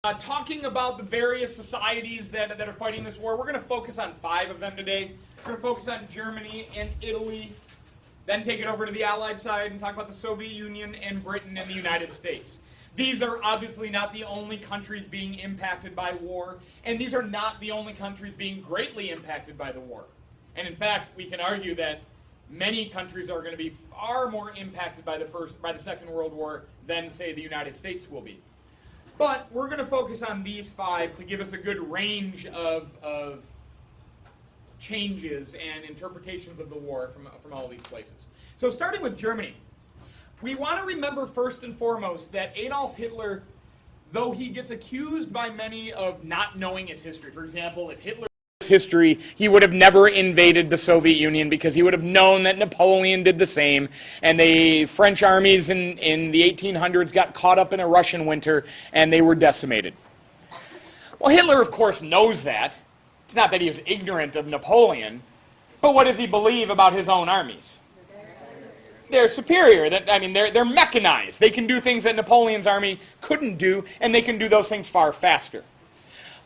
Talking about the various societies that are fighting this war. We're going to focus on 5 of them today. We're going to focus on Germany and Italy, then take it over to the Allied side and talk about the Soviet Union and Britain and the United States. These are obviously not the only countries being impacted by war, and these are not the only countries being greatly impacted by the war. And in fact, we can argue that many countries are going to be far more impacted by the Second World War than, say, the United States will be. But we're going to focus on these 5 to give us a good range of changes and interpretations of the war from all these places. So starting with Germany, we want to remember first and foremost that Adolf Hitler, though he gets accused by many of not knowing his history. For example, if Hitler history, he would have never invaded the Soviet Union because he would have known that Napoleon did the same, and the French armies in the 1800s got caught up in a Russian winter and they were decimated. Well, Hitler, of course, knows that. It's not that he was ignorant of Napoleon, but what does he believe about his own armies? They're superior. They're mechanized. They can do things that Napoleon's army couldn't do, and they can do those things far faster.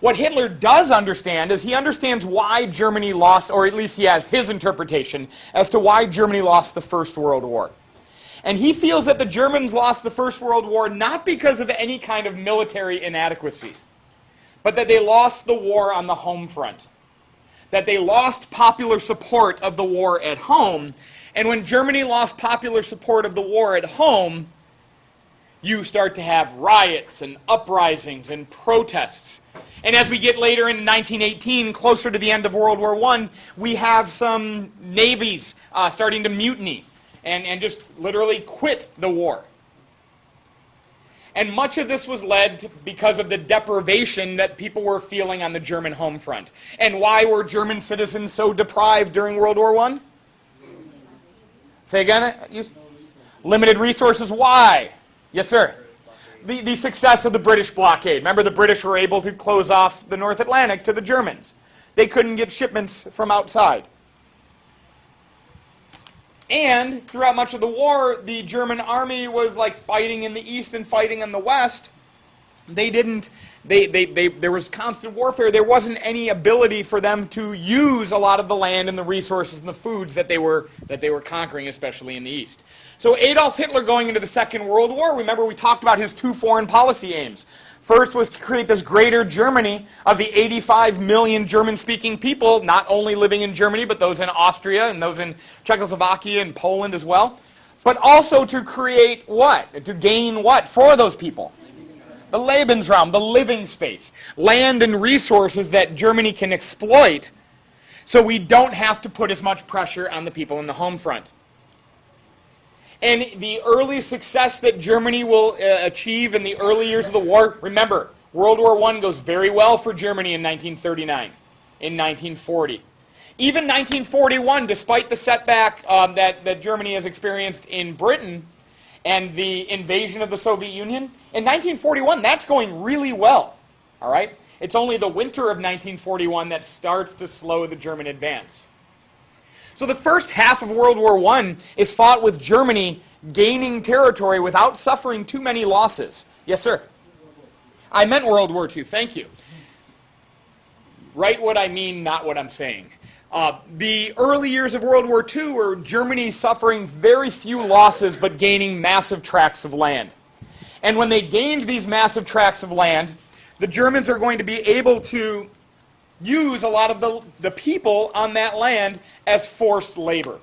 What Hitler does understand is he understands why Germany lost, or at least he has his interpretation as to why Germany lost the First World War. And he feels that the Germans lost the First World War not because of any kind of military inadequacy, but that they lost the war on the home front. That they lost popular support of the war at home, and when Germany lost popular support of the war at home, you start to have riots and uprisings and protests. And as we get later in 1918, closer to the end of World War I, we have some navies starting to mutiny and just literally quit the war. And much of this was led because of the deprivation that people were feeling on the German home front. And why were German citizens so deprived during World War I? Say again? Limited resources. Why? Yes, sir. The success of the British blockade. Remember, the British were able to close off the North Atlantic to the Germans. They couldn't get shipments from outside. And throughout much of the war, the German army was like fighting in the east and fighting in the west. There was constant warfare. There wasn't any ability for them to use a lot of the land and the resources and the foods that they were conquering, especially in the east. So Adolf Hitler going into the Second World War, remember we talked about his 2 foreign policy aims. First was to create this greater Germany of the 85 million German-speaking people, not only living in Germany, but those in Austria and those in Czechoslovakia and Poland as well. But also to create what? To gain what for those people? The Lebensraum, the living space. Land and resources that Germany can exploit so we don't have to put as much pressure on the people in the home front. And the early success that Germany will achieve in the early years of the war, remember, World War I goes very well for Germany in 1939, in 1940. Even 1941, despite the setback that Germany has experienced in Britain and the invasion of the Soviet Union, in 1941, that's going really well. All right? It's only the winter of 1941 that starts to slow the German advance. So the first half of World War I is fought with Germany gaining territory without suffering too many losses. Yes, sir? I meant World War II. Thank you. Write what I mean, not what I'm saying. The early years of World War II were Germany suffering very few losses but gaining massive tracts of land. And when they gained these massive tracts of land, the Germans are going to be able to use a lot of the people on that land as forced labor.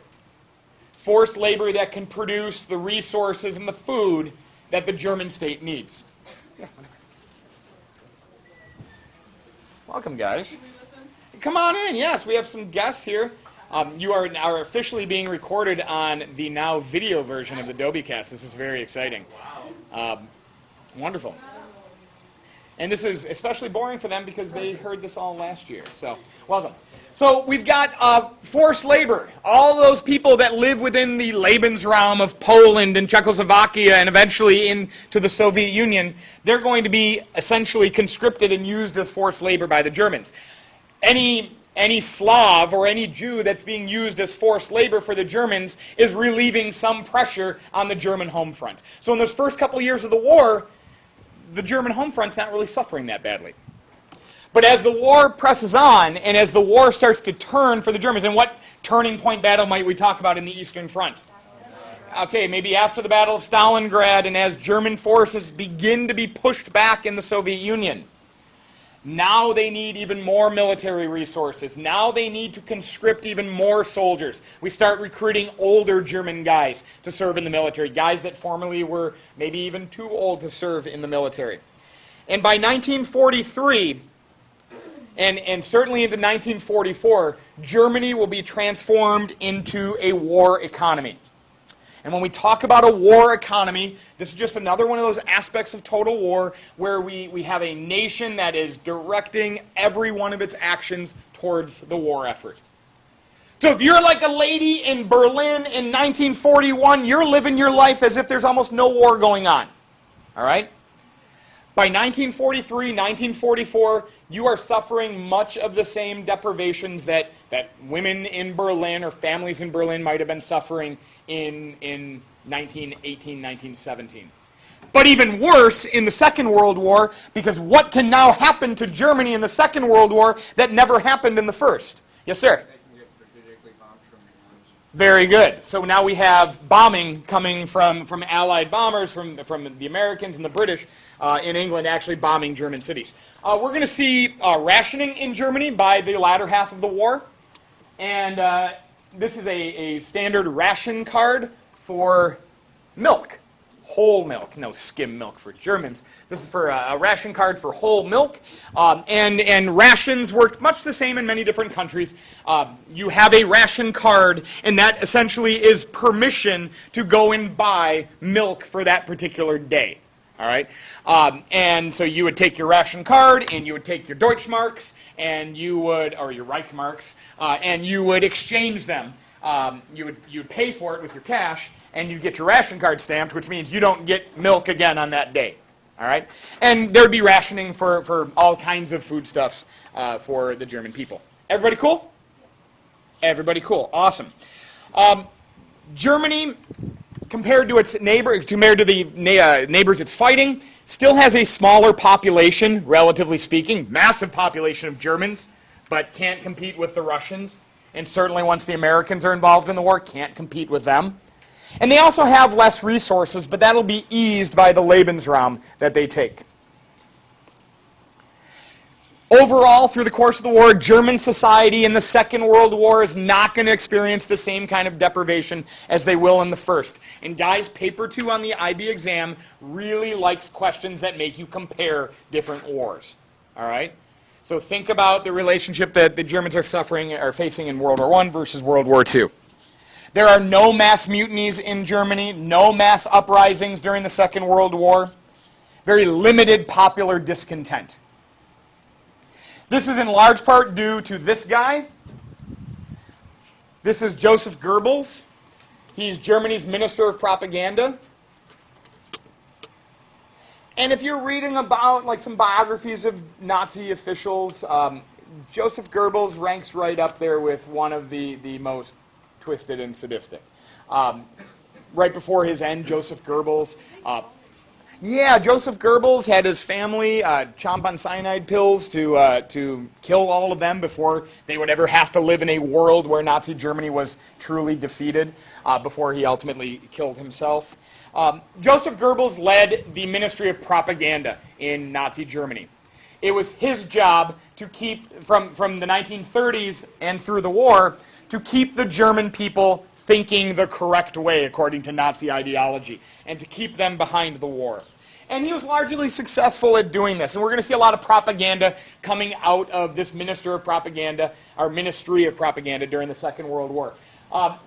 Forced labor that can produce the resources and the food that the German state needs. Welcome, guys. Come on in. Yes, we have some guests here. You are officially being recorded on the now video version of the Dobicast. This is very exciting. Wonderful. And this is especially boring for them because they heard this all last year. So, welcome. So, we've got forced labor. All those people that live within the Lebensraum of Poland and Czechoslovakia and eventually into the Soviet Union, they're going to be essentially conscripted and used as forced labor by the Germans. Any Slav or any Jew that's being used as forced labor for the Germans is relieving some pressure on the German home front. So in those first couple of years of the war, the German home front's not really suffering that badly. But as the war presses on, and as the war starts to turn for the Germans, and what turning point battle might we talk about in the Eastern Front? Okay, maybe after the Battle of Stalingrad, and as German forces begin to be pushed back in the Soviet Union. Now they need even more military resources. Now they need to conscript even more soldiers. We start recruiting older German guys to serve in the military, guys that formerly were maybe even too old to serve in the military. And by 1943, and certainly into 1944, Germany will be transformed into a war economy. And when we talk about a war economy, this is just another one of those aspects of total war where we have a nation that is directing every one of its actions towards the war effort. So if you're like a lady in Berlin in 1941, you're living your life as if there's almost no war going on. All right? By 1943, 1944, you are suffering much of the same deprivations that women in Berlin or families in Berlin might have been suffering in 1918, 1917. But even worse in the Second World War, because what can now happen to Germany in the Second World War that never happened in the First? Yes, sir? Very good. So now we have bombing coming from Allied bombers, from the Americans and the British in England actually bombing German cities. We're going to see rationing in Germany by the latter half of the war. And this is a standard ration card for milk. Whole milk, no skim milk for Germans. This is for a ration card for whole milk. And rations worked much the same in many different countries. You have a ration card, and that essentially is permission to go and buy milk for that particular day. All right? And so you would take your ration card, and you would take your Deutschmarks, and you would, or your Reichmarks, and you would exchange them. You would pay for it with your cash, and you get your ration card stamped, which means you don't get milk again on that day. All right? And there would be rationing for all kinds of foodstuffs for the German people. Everybody cool? Everybody cool. Awesome. Germany, compared to its compared to the neighbors it's fighting, still has a smaller population, relatively speaking, massive population of Germans, but can't compete with the Russians. And certainly once the Americans are involved in the war, can't compete with them. And they also have less resources, but that'll be eased by the Lebensraum that they take. Overall, through the course of the war, German society in the Second World War is not going to experience the same kind of deprivation as they will in the First. And guys, paper 2 on the IB exam really likes questions that make you compare different wars. All right? So think about the relationship that the Germans are facing in World War I versus World War II. There are no mass mutinies in Germany, no mass uprisings during the Second World War. Very limited popular discontent. This is in large part due to this guy. This is Joseph Goebbels. He's Germany's Minister of Propaganda. And if you're reading about like some biographies of Nazi officials, Joseph Goebbels ranks right up there with one of the most twisted and sadistic. Right before his end, Joseph Goebbels. Joseph Goebbels had his family chomp on cyanide pills to kill all of them before they would ever have to live in a world where Nazi Germany was truly defeated, before he ultimately killed himself. Joseph Goebbels led the Ministry of Propaganda in Nazi Germany. It was his job to keep, from the 1930s and through the war, to keep the German people thinking the correct way according to Nazi ideology, and to keep them behind the war. And he was largely successful at doing this. And we're going to see a lot of propaganda coming out of this Minister of Propaganda, or Ministry of Propaganda, during the Second World War.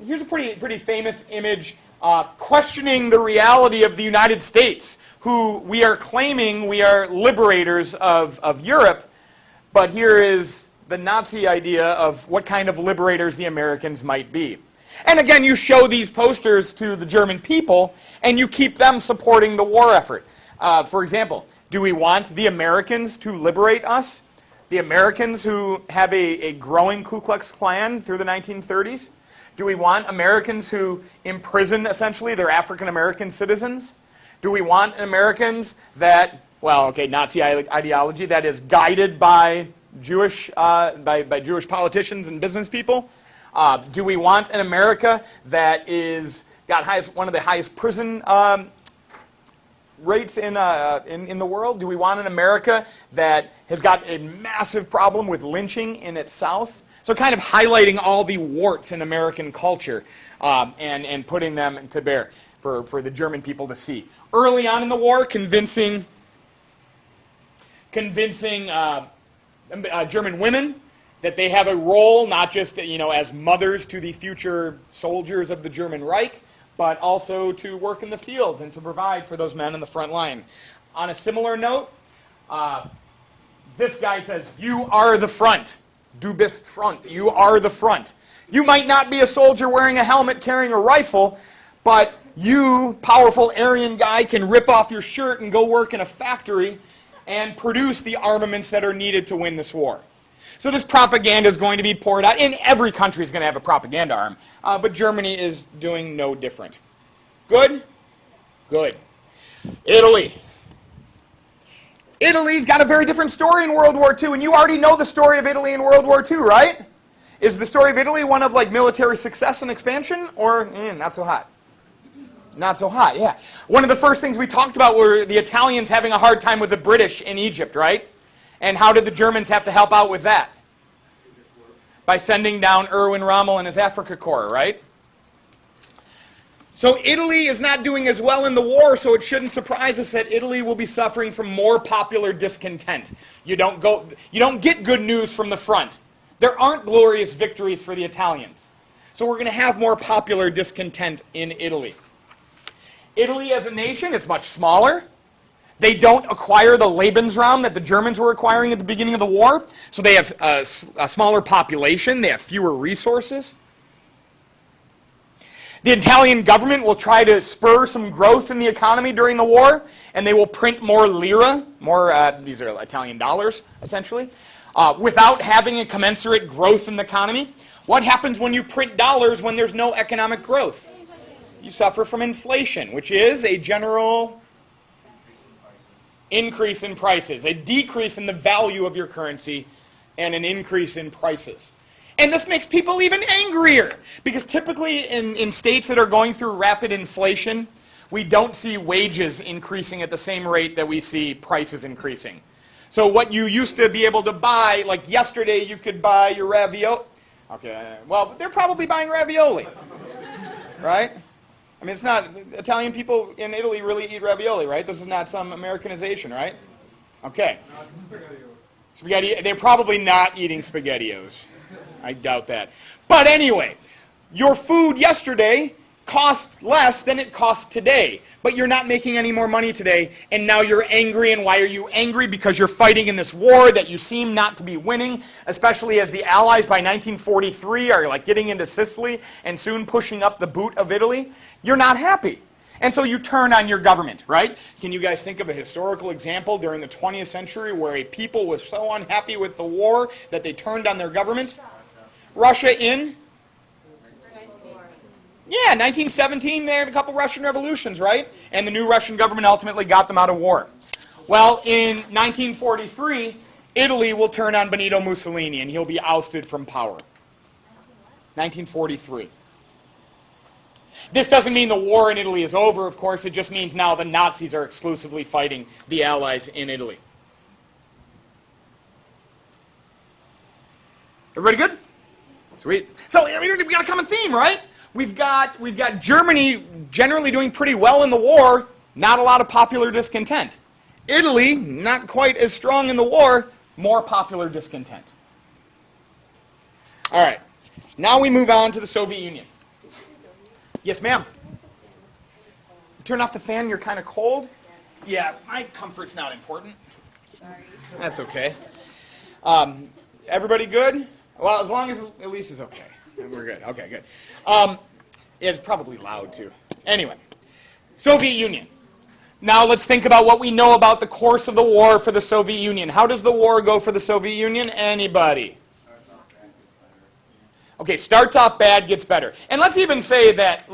Here's a pretty famous image questioning the reality of the United States, who we are claiming we are liberators of Europe, but here is the Nazi idea of what kind of liberators the Americans might be. And again, you show these posters to the German people, and you keep them supporting the war effort. For example, do we want the Americans to liberate us? The Americans who have a growing Ku Klux Klan through the 1930s? Do we want Americans who imprison, essentially, their African-American citizens? Do we want Americans that well, okay, Nazi ideology that is guided by Jewish politicians and business people? Do we want an America that is got one of the highest prison rates in the world? Do we want an America that has got a massive problem with lynching in its South? So kind of highlighting all the warts in American culture and putting them to bear for the German people to see. Early on in the war, convincing German women that they have a role, not just as mothers to the future soldiers of the German Reich, but also to work in the field and to provide for those men in the front line. On a similar note, this guy says, "You are the front. Du bist front. You are the front. You might not be a soldier wearing a helmet carrying a rifle, but you, powerful Aryan guy, can rip off your shirt and go work in a factory and produce the armaments that are needed to win this war." So this propaganda is going to be poured out. In every country is going to have a propaganda arm, but Germany is doing no different. Good? Good. Italy. Italy's got a very different story in World War II, and you already know the story of Italy in World War II, right? Is the story of Italy one of military success and expansion, or not so hot? Not so hot, yeah. One of the first things we talked about were the Italians having a hard time with the British in Egypt, right? And how did the Germans have to help out with that? By sending down Erwin Rommel and his Afrika Korps, right? So Italy is not doing as well in the war, so it shouldn't surprise us that Italy will be suffering from more popular discontent. You don't get good news from the front. There aren't glorious victories for the Italians. So we're going to have more popular discontent in Italy. Italy as a nation, it's much smaller. They don't acquire the Lebensraum that the Germans were acquiring at the beginning of the war. So they have a smaller population. They have fewer resources. The Italian government will try to spur some growth in the economy during the war, and they will print more lira, these are Italian dollars, essentially, without having a commensurate growth in the economy. What happens when you print dollars when there's no economic growth? You suffer from inflation, which is a general increase in prices, a decrease in the value of your currency, and an increase in prices. And this makes people even angrier, because typically in states that are going through rapid inflation, we don't see wages increasing at the same rate that we see prices increasing. So what you used to be able to buy, like yesterday you could buy your ravioli. Okay, well, they're probably buying ravioli, right? I mean, it's not, Italian people in Italy really eat ravioli, right? This is not some Americanization, right? Okay. Spaghetti, they're probably not eating SpaghettiOs. I doubt that. But anyway, your food yesterday cost less than it costs today, but you're not making any more money today, and now you're angry. And why are you angry? Because you're fighting in this war that you seem not to be winning, especially as the Allies by 1943 are getting into Sicily and soon pushing up the boot of Italy. You're not happy. And so you turn on your government, right? Can you guys think of a historical example during the 20th century where a people was so unhappy with the war that they turned on their government? Russia in? Yeah, 1917, they had a couple Russian revolutions, right? And the new Russian government ultimately got them out of war. Well, in 1943, Italy will turn on Benito Mussolini, and he'll be ousted from power. 1943. This doesn't mean the war in Italy is over, of course. It just means now the Nazis are exclusively fighting the Allies in Italy. Everybody good? Sweet. So we got a common theme, right? We've got Germany generally doing pretty well in the war, not a lot of popular discontent. Italy, not quite as strong in the war, more popular discontent. All right. Now we move on to the Soviet Union. Yes, ma'am. Turn off the fan, you're kind of cold. Yeah, my comfort's not important. Sorry. That's okay. Everybody good? Well, as long as Elise is okay. We're good. Okay, good. It's probably loud, too. Anyway, Soviet Union. Now let's think about what we know about the course of the war for the Soviet Union. How does the war go for the Soviet Union? Anybody? Okay, starts off bad, gets better. And let's even say that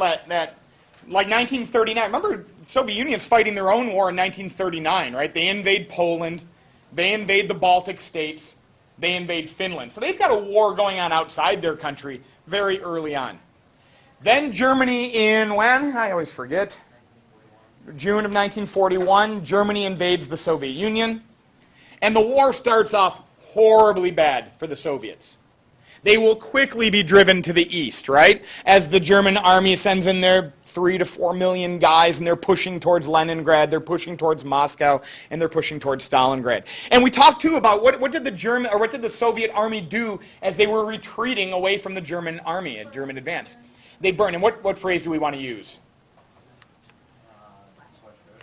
Like 1939. Remember, the Soviet Union's fighting their own war in 1939, right? They invade Poland. They invade the Baltic states. They invade Finland. So they've got a war going on outside their country very early on. Then Germany in when? I always forget. June of 1941, Germany invades the Soviet Union. And the war starts off horribly bad for the Soviets. They will quickly be driven to the east, right? As the German army sends in their 3 to 4 million guys, and they're pushing towards Leningrad, they're pushing towards Moscow, and they're pushing towards Stalingrad. And we talked too about what did the Soviet army do as they were retreating away from the German army, a German advance? They burned. And what phrase do we want to use?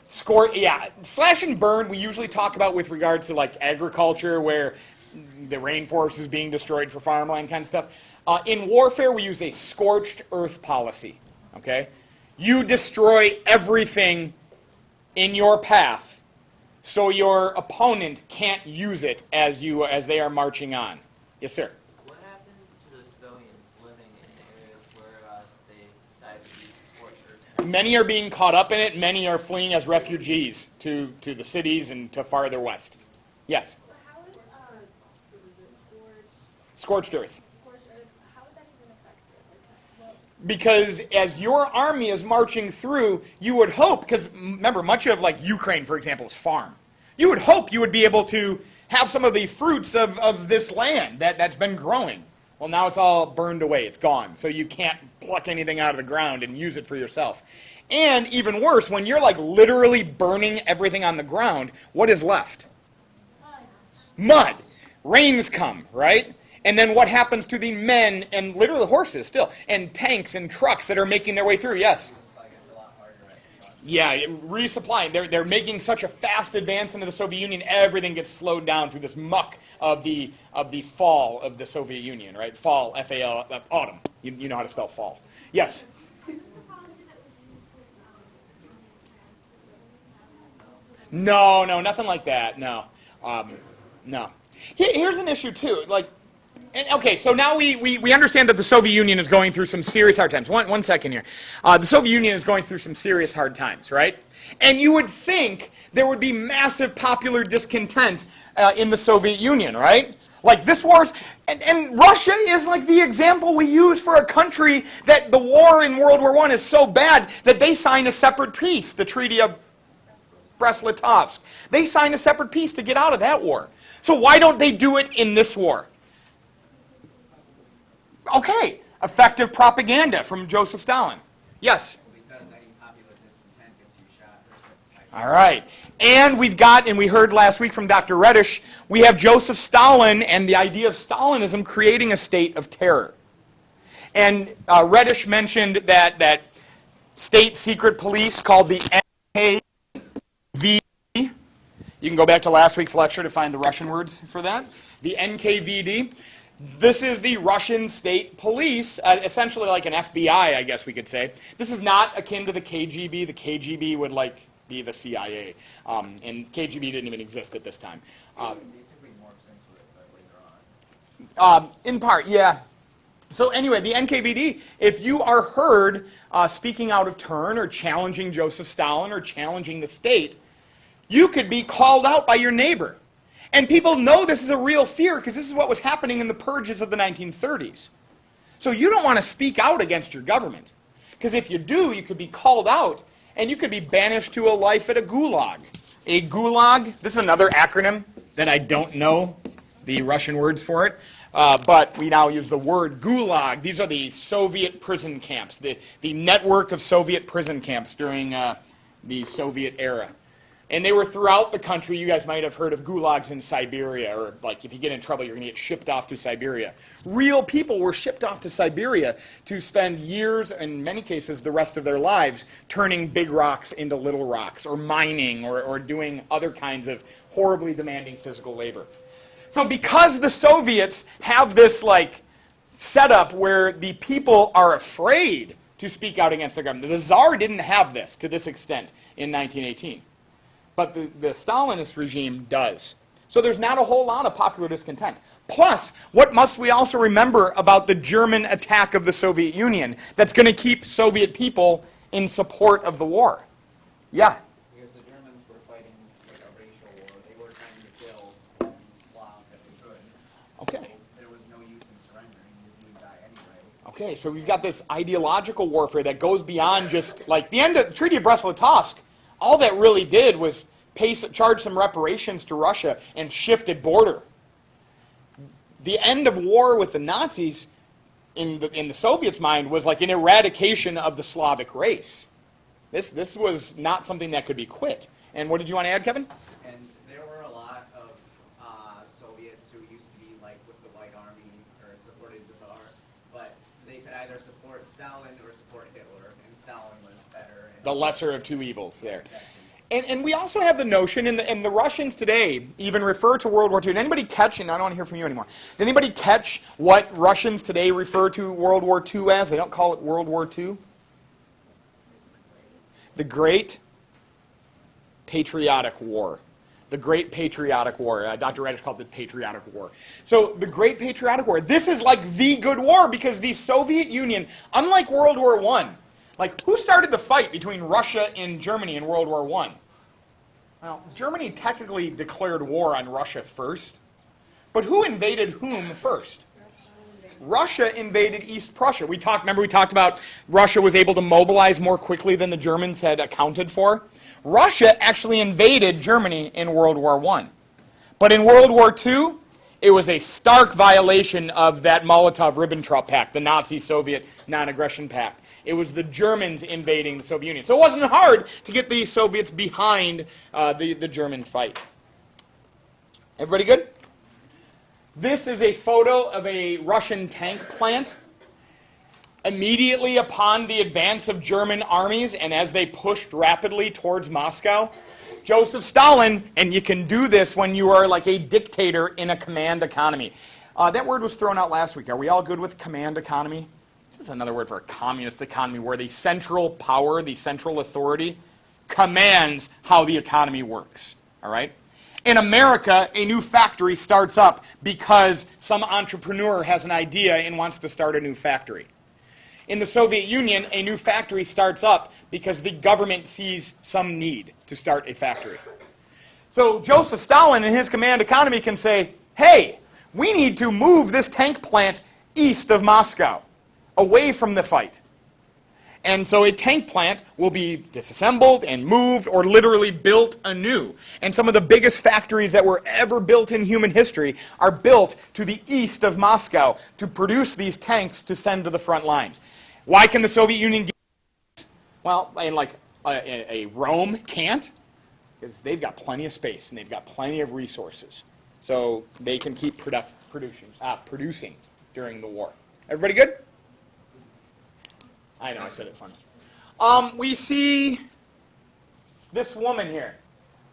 Slash and burn we usually talk about with regards to like agriculture, where the rainforest is being destroyed for farmland kind of stuff. In warfare, we use a scorched earth policy. Okay, you destroy everything in your path, so your opponent can't use it as they are marching on. Yes, sir. What happened to the civilians living in areas where they decided to use scorched earth? Many are being caught up in it. Many are fleeing as refugees to the cities and to farther west. Yes. Scorched earth. How is that even effective? Because as your army is marching through, you would hope, because remember, much of like Ukraine, for example, is farm. You would hope you would be able to have some of the fruits of this land that's been growing. Well, now it's all burned away. It's gone. So you can't pluck anything out of the ground and use it for yourself. And even worse, when you're like literally burning everything on the ground, what is left? Mud. Rains come, right? And then what happens to the men and literally horses still, and tanks and trucks that are making their way through? Yes? Yeah, resupplying. They're making such a fast advance into the Soviet Union, everything gets slowed down through this muck of the fall of the Soviet Union, right? Fall, F-A-L, autumn. You know how to spell fall. Yes? No, nothing like that, no. No. Here's an issue, too. Okay, so now we understand that the Soviet Union is going through some serious hard times. One second here. The Soviet Union is going through some serious hard times, right? And you would think there would be massive popular discontent in the Soviet Union, right? Like this war, and Russia is like the example we use for a country that the war in World War I is so bad that they sign a separate peace, the Treaty of Brest-Litovsk. They signed a separate peace to get out of that war. So why don't they do it in this war? Okay, effective propaganda from Joseph Stalin. Yes? Because any popular discontent gets you shot or set to All right. And we heard last week from Dr. Reddish, we have Joseph Stalin and the idea of Stalinism creating a state of terror. And Reddish mentioned that state secret police called the NKVD. You can go back to last week's lecture to find the Russian words for that. The NKVD. This is the Russian state police, essentially like an FBI, I guess we could say. This is not akin to the KGB. The KGB would be the CIA, and KGB didn't even exist at this time. basically morphs into it later on. In part, yeah. So anyway, the NKVD, if you are heard speaking out of turn or challenging Joseph Stalin or challenging the state, you could be called out by your neighbor. And people know this is a real fear because this is what was happening in the purges of the 1930s. So you don't want to speak out against your government. Because if you do, you could be called out and you could be banished to a life at a gulag. A gulag, this is another acronym that I don't know the Russian words for it, but we now use the word gulag. These are the Soviet prison camps, the network of Soviet prison camps during the Soviet era. And they were throughout the country. You guys might have heard of gulags in Siberia, or like if you get in trouble, you're going to get shipped off to Siberia. Real people were shipped off to Siberia to spend years, in many cases the rest of their lives, turning big rocks into little rocks, or mining, or doing other kinds of horribly demanding physical labor. So because the Soviets have this setup where the people are afraid to speak out against their government, the Tsar didn't have this to this extent in 1918. But the Stalinist regime does. So there's not a whole lot of popular discontent. Plus, what must we also remember about the German attack of the Soviet Union that's going to keep Soviet people in support of the war. Yeah? Because the Germans were fighting like a racial war. They were trying to kill any Slav that they could. Okay. So there was no use in surrendering. You would die anyway. Okay, so we've got this ideological warfare that goes beyond just, like, the end of the Treaty of Brest-Litovsk. All that really did was charge some reparations to Russia and shifted border. The end of war with the Nazis, in the Soviets' mind, was like an eradication of the Slavic race. This was not something that could be quit. And what did you want to add, Kevin? And there were a lot of Soviets who used to be like with the White Army or supported the Tsar, but they could either support Stalin or support Hitler, and Stalin was better. And The lesser of two evils there. And we also have the notion, and the Russians today even refer to World War II. Did anybody catch, and I don't want to hear from you anymore, did anybody catch what Russians today refer to World War II as? They don't call it World War II. The Great Patriotic War. The Great Patriotic War. Dr. Radish called it the Patriotic War. So the Great Patriotic War, this is like the good war because the Soviet Union, unlike World War I, like, who started the fight between Russia and Germany in World War I? Well, Germany technically declared war on Russia first, but who invaded whom first? Russia invaded East Prussia. Remember we talked about Russia was able to mobilize more quickly than the Germans had accounted for? Russia actually invaded Germany in World War I. But in World War II, it was a stark violation of that Molotov-Ribbentrop Pact, the Nazi-Soviet non-aggression pact. It was the Germans invading the Soviet Union. So it wasn't hard to get the Soviets behind the German fight. Everybody good? This is a photo of a Russian tank plant. Immediately upon the advance of German armies and as they pushed rapidly towards Moscow, Joseph Stalin, and you can do this when you are like a dictator in a command economy. That word was thrown out last week. Are we all good with command economy? This is another word for a communist economy where the central power, the central authority, commands how the economy works. All right? In America, a new factory starts up because some entrepreneur has an idea and wants to start a new factory. In the Soviet Union, a new factory starts up because the government sees some need to start a factory. So Joseph Stalin and his command economy can say, hey, we need to move this tank plant east of Moscow, away from the fight. And so a tank plant will be disassembled and moved or literally built anew. And some of the biggest factories that were ever built in human history are built to the east of Moscow to produce these tanks to send to the front lines. Why can the Soviet Union get this? Well, and like a Rome can't, because they've got plenty of space and they've got plenty of resources. So they can keep producing during the war. Everybody good? I know, I said it funny. We see this woman here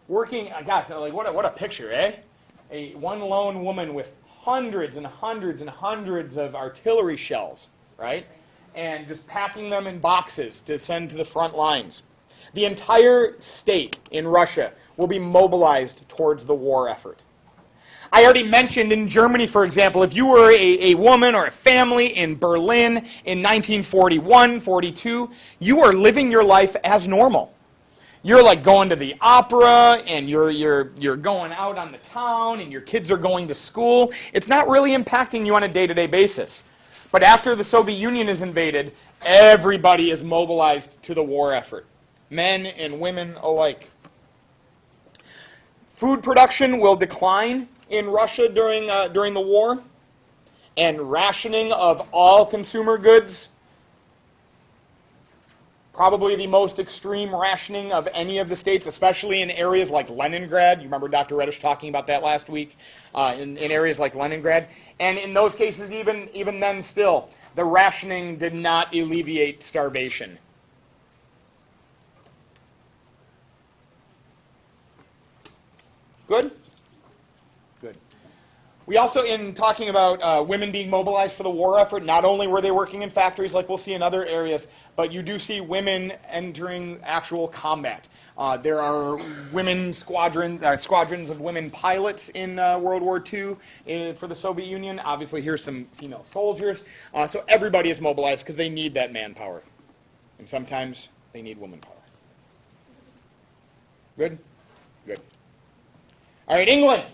working. Gosh, like what a picture, eh? One lone woman with hundreds and hundreds and hundreds of artillery shells, right? And just packing them in boxes to send to the front lines. The entire state in Russia will be mobilized towards the war effort. I already mentioned in Germany, for example, if you were a woman or a family in Berlin in 1941, 42, you are living your life as normal. You're like going to the opera, and you're going out on the town, and your kids are going to school. It's not really impacting you on a day-to-day basis. But after the Soviet Union is invaded, everybody is mobilized to the war effort, men and women alike. Food production will decline in Russia during the war, and rationing of all consumer goods, probably the most extreme rationing of any of the states, especially in areas like Leningrad. You remember Dr. Reddish talking about that last week, in areas like Leningrad. And in those cases, even then still, the rationing did not alleviate starvation. Good? Good. We also, in talking about women being mobilized for the war effort, not only were they working in factories like we'll see in other areas, but you do see women entering actual combat. There are women squadrons of women pilots in World War II for the Soviet Union. Obviously, here's some female soldiers. So everybody is mobilized because they need that manpower. And sometimes They need woman power. Good? Good. All right, England.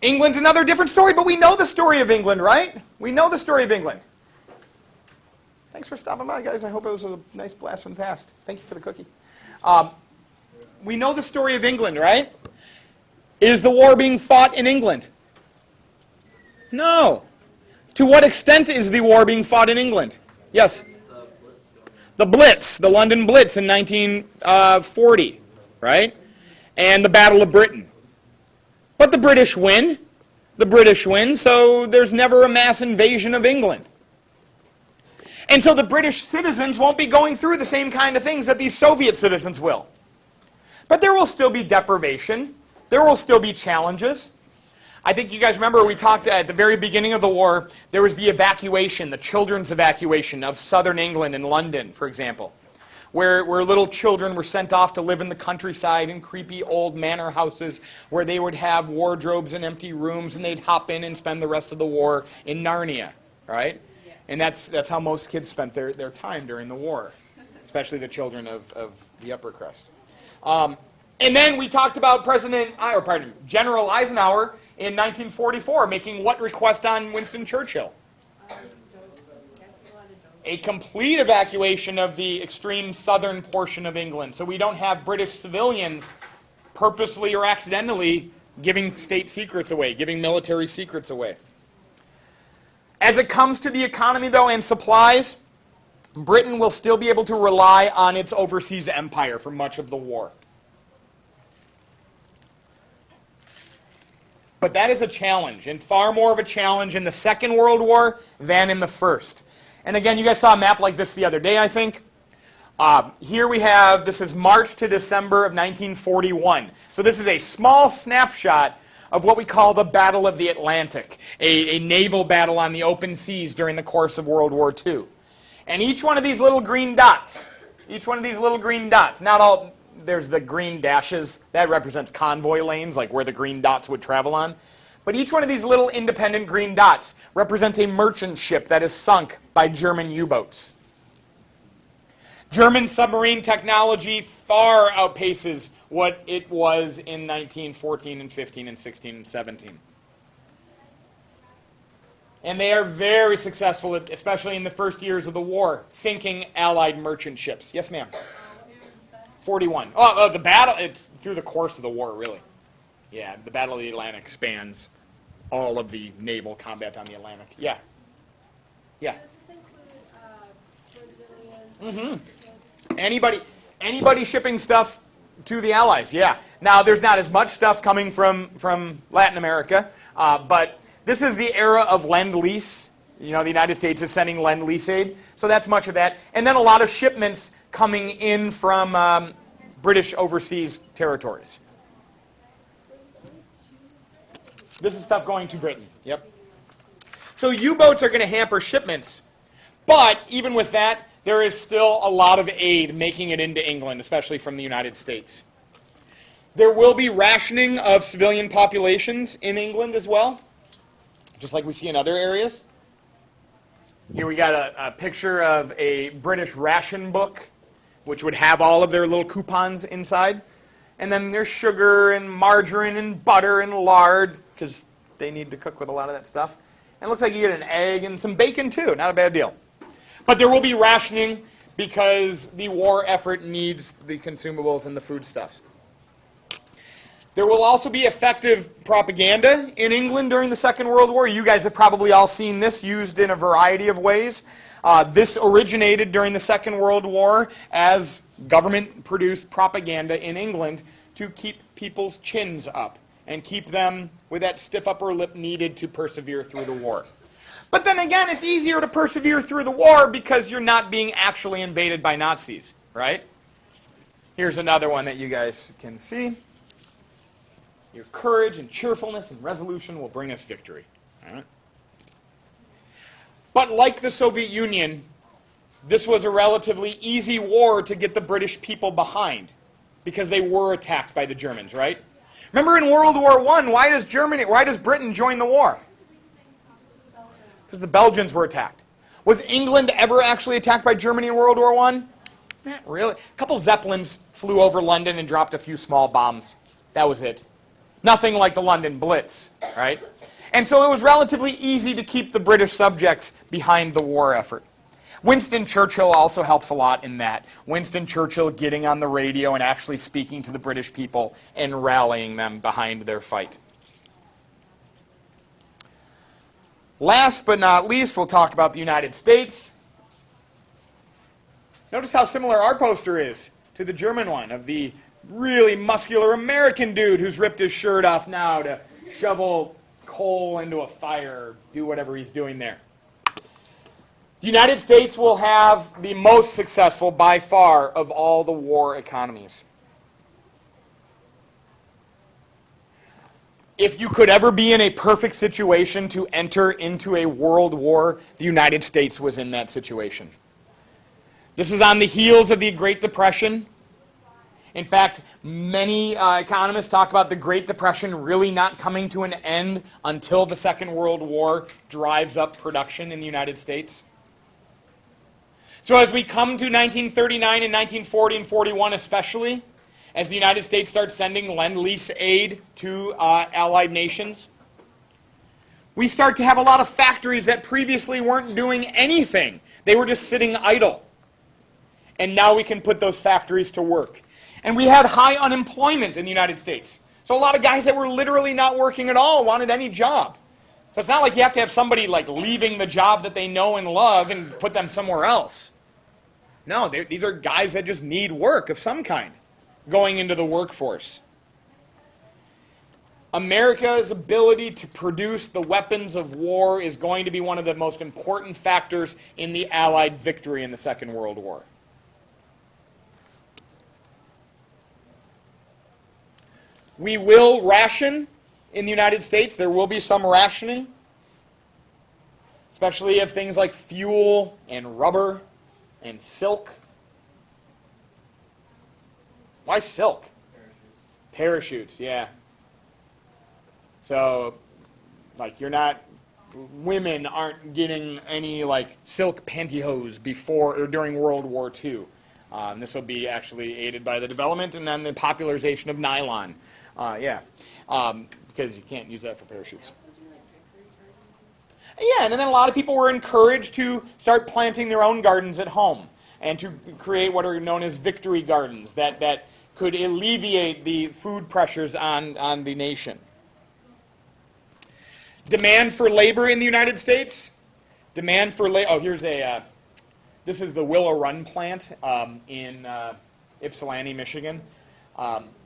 England's another different story, but we know the story of England, right? We know the story of England. Thanks for stopping by, guys. I hope it was a nice blast from the past. Thank you for the cookie. We know the story of England, right? Is the war being fought in England? No. To what extent is the war being fought in England? Yes? The Blitz, the London Blitz in 1940, right? And the Battle of Britain. But the British win. The British win, so there's never a mass invasion of England. And so the British citizens won't be going through the same kind of things that these Soviet citizens will. But there will still be deprivation. There will still be challenges. I think you guys remember we talked at the very beginning of the war, there was the evacuation, the children's evacuation of southern England and London, for example, where little children were sent off to live in the countryside in creepy old manor houses where they would have wardrobes and empty rooms and they'd hop in and spend the rest of the war in Narnia, right? And that's how most kids spent their time during the war, especially the children of the upper crust. And then we talked about General Eisenhower in 1944 making what request on Winston Churchill? A complete evacuation of the extreme southern portion of England. So we don't have British civilians purposely or accidentally giving state secrets away, giving military secrets away. As it comes to the economy, though, and supplies, Britain will still be able to rely on its overseas empire for much of the war. But that is a challenge, and far more of a challenge in the Second World War than in the First. And again, you guys saw a map like this the other day, I think. Here we have, this is March to December of 1941. So this is a small snapshot of what we call the Battle of the Atlantic, a naval battle on the open seas during the course of World War II. And each one of these little green dots, not all, there's the green dashes, that represents convoy lanes, like where the green dots would travel on. But each one of these little independent green dots represents a merchant ship that is sunk by German U-boats. German submarine technology far outpaces what it was in 1914 and 15 and 16 and 17. And they are very successful, especially in the first years of the war, sinking Allied merchant ships. Yes, ma'am? 41. Oh, the battle, it's through the course of the war, really. Yeah, the Battle of the Atlantic spans all of the naval combat on the Atlantic. Yeah. Yeah. Does this include Brazilians? Anybody shipping stuff to the Allies, yeah. Now, there's not as much stuff coming from Latin America, but this is the era of Lend-Lease. You know, the United States is sending Lend-Lease aid, so that's much of that. And then a lot of shipments coming in from British overseas territories. This is stuff going to Britain, yep. So U-boats are going to hamper shipments, but even with that, there is still a lot of aid making it into England, especially from the United States. There will be rationing of civilian populations in England as well, just like we see in other areas. Here we got a picture of a British ration book, which would have all of their little coupons inside. And then there's sugar and margarine and butter and lard, because they need to cook with a lot of that stuff. And it looks like you get an egg and some bacon too, not a bad deal. But there will be rationing because the war effort needs the consumables and the foodstuffs. There will also be effective propaganda in England during the Second World War. You guys have probably all seen this used in a variety of ways. This originated during the Second World War as government-produced propaganda in England to keep people's chins up and keep them with that stiff upper lip needed to persevere through the war. But then again, it's easier to persevere through the war because you're not being actually invaded by Nazis, right? Here's another one that you guys can see. Your courage and cheerfulness and resolution will bring us victory. All right? But like the Soviet Union, this was a relatively easy war to get the British people behind because they were attacked by the Germans, right? Remember in World War I, why does Britain join the war? Because the Belgians were attacked. Was England ever actually attacked by Germany in World War I? Not really. A couple Zeppelins flew over London and dropped a few small bombs. That was it. Nothing like the London Blitz, right? And so it was relatively easy to keep the British subjects behind the war effort. Winston Churchill also helps a lot in that. Winston Churchill getting on the radio and actually speaking to the British people and rallying them behind their fight. Last but not least, we'll talk about the United States. Notice how similar our poster is to the German one of the really muscular American dude who's ripped his shirt off now to shovel coal into a fire or do whatever he's doing there. The United States will have the most successful, by far, of all the war economies. If you could ever be in a perfect situation to enter into a world war, the United States was in that situation. This is on the heels of the Great Depression. In fact, many economists talk about the Great Depression really not coming to an end until the Second World War drives up production in the United States. So as we come to 1939 and 1940 and 41 especially, as the United States starts sending Lend-Lease aid to allied nations, we start to have a lot of factories that previously weren't doing anything. They were just sitting idle. And now we can put those factories to work. And we had high unemployment in the United States. So a lot of guys that were literally not working at all wanted any job. So it's not like you have to have somebody like leaving the job that they know and love and put them somewhere else. No, these are guys that just need work of some kind going into the workforce. America's ability to produce the weapons of war is going to be one of the most important factors in the Allied victory in the Second World War. We will ration in the United States. There will be some rationing, especially of things like fuel and rubber and silk. Why silk? Parachutes, yeah. So, like, women aren't getting any, like, silk pantyhose before or during World War II. This will be actually aided by the development and then the popularization of nylon. Because you can't use that for parachutes. Yeah, and then a lot of people were encouraged to start planting their own gardens at home and to create what are known as victory gardens that could alleviate the food pressures on the nation. Demand for labor in the United States. Demand for this is the Willow Run plant in Ypsilanti, Michigan.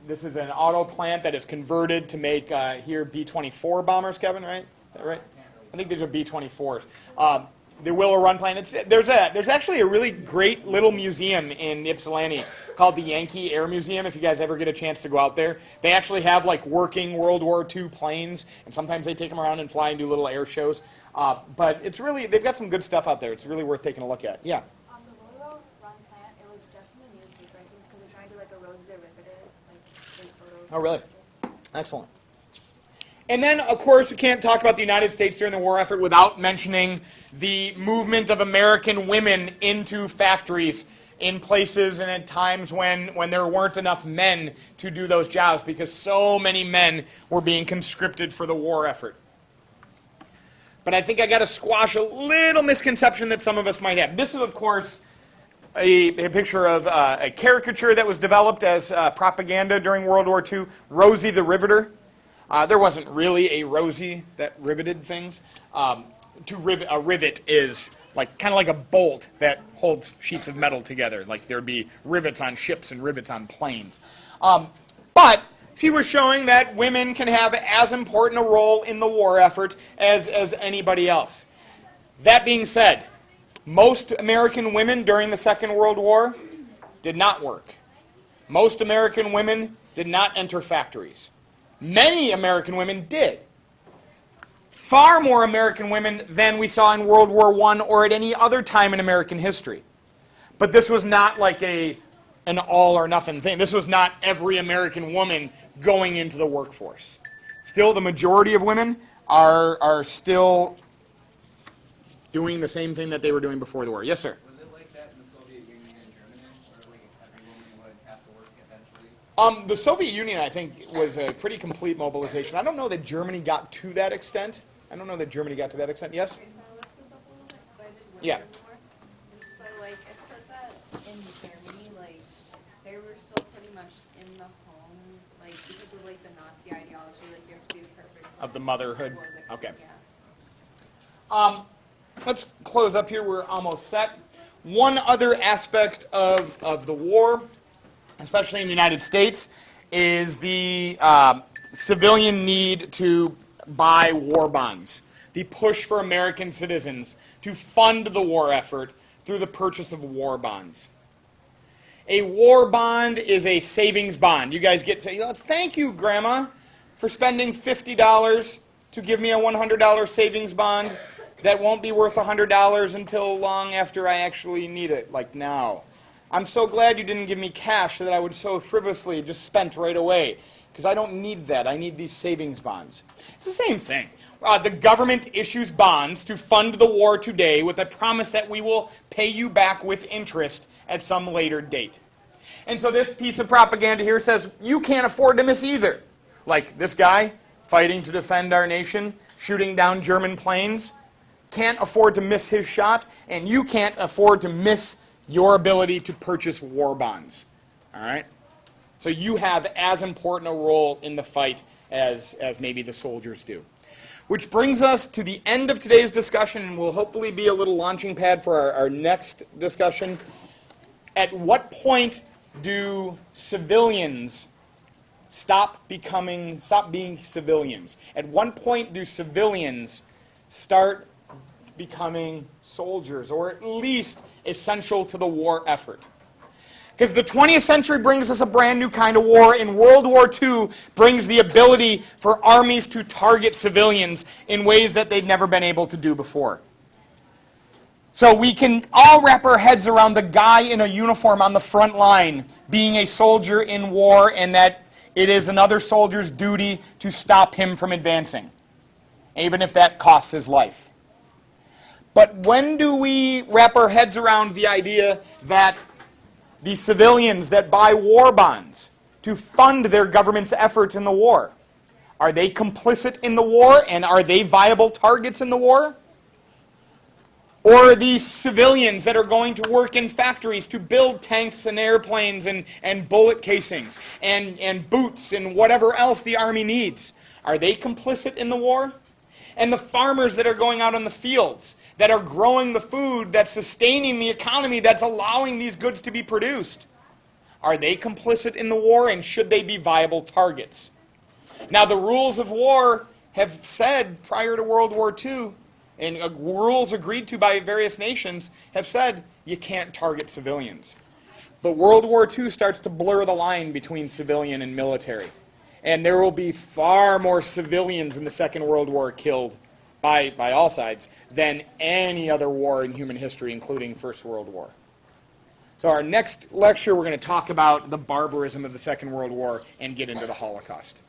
This is an auto plant that is converted to make here B-24 bombers, Kevin, right? Is that right? I think these are B-24s. The Willow Run plant. There's actually a really great little museum in Ypsilanti called the Yankee Air Museum. If you guys ever get a chance to go out there, they actually have like working World War II planes, and sometimes they take them around and fly and do little air shows. But it's really, they've got some good stuff out there. It's really worth taking a look at. Yeah. On the Willow Run plant, it was just in the newspaper, I think, because they're trying to like a rose they riveted, like take photos. Oh, really? Excellent. And then, of course, we can't talk about the United States during the war effort without mentioning the movement of American women into factories in places and at times when there weren't enough men to do those jobs because so many men were being conscripted for the war effort. But I think I got to squash a little misconception that some of us might have. This is, of course, a picture of a caricature that was developed as propaganda during World War II, Rosie the Riveter. There wasn't really a Rosie that riveted things. A rivet is kind of like a bolt that holds sheets of metal together. Like there'd be rivets on ships and rivets on planes. But she was showing that women can have as important a role in the war effort as anybody else. That being said, most American women during the Second World War did not work. Most American women did not enter factories. Many American women did. Far more American women than we saw in World War I or at any other time in American history. But this was not like an all or nothing thing. This was not every American woman going into the workforce. Still, the majority of women are still doing the same thing that they were doing before the war. Yes, sir? Was it like that in the Soviet Union and Germany, where The Soviet Union, I think, was a pretty complete mobilization. I don't know that Germany got to that extent. Yes? Okay, so I looked this up a little bit, because I did wonder Yeah. more. And so, like, it said that in Germany, like, they were still pretty much in the home, like, because of, like, the Nazi ideology, like, you have to be the perfect Of the wife motherhood? before the- Okay. Yeah. Let's close up here. We're almost set. One other aspect of the war, especially in the United States, is the civilian need to buy war bonds. The push for American citizens to fund the war effort through the purchase of war bonds. A war bond is a savings bond. You guys get to say, oh, thank you, Grandma, for spending $50 to give me a $100 savings bond that won't be worth $100 until long after I actually need it, like now. I'm so glad you didn't give me cash that I would so frivolously just spent right away, because I don't need that. I need these savings bonds. It's the same thing. The government issues bonds to fund the war today with a promise that we will pay you back with interest at some later date. And so this piece of propaganda here says, you can't afford to miss either. Like this guy fighting to defend our nation, shooting down German planes, can't afford to miss his shot, and you can't afford to miss your ability to purchase war bonds. All right? So you have as important a role in the fight as maybe the soldiers do. Which brings us to the end of today's discussion, and will hopefully be a little launching pad for our next discussion. At what point do civilians stop being civilians? At what point do civilians start becoming soldiers, or at least essential to the war effort? Because the 20th century brings us a brand new kind of war, and World War II brings the ability for armies to target civilians in ways that they've never been able to do before. So we can all wrap our heads around the guy in a uniform on the front line being a soldier in war, and that it is another soldier's duty to stop him from advancing, even if that costs his life. But when do we wrap our heads around the idea that the civilians that buy war bonds to fund their government's efforts in the war, are they complicit in the war, and are they viable targets in the war? Or are these civilians that are going to work in factories to build tanks and airplanes and bullet casings and boots and whatever else the Army needs, are they complicit in the war? And the farmers that are going out on the fields, that are growing the food that's sustaining the economy, that's allowing these goods to be produced, are they complicit in the war, and should they be viable targets? Now, the rules of war have said prior to World War II, and rules agreed to by various nations, have said you can't target civilians. But World War II starts to blur the line between civilian and military. And there will be far more civilians in the Second World War killed by all sides than any other war in human history, including First World War. So our next lecture, we're going to talk about the barbarism of the Second World War and get into the Holocaust.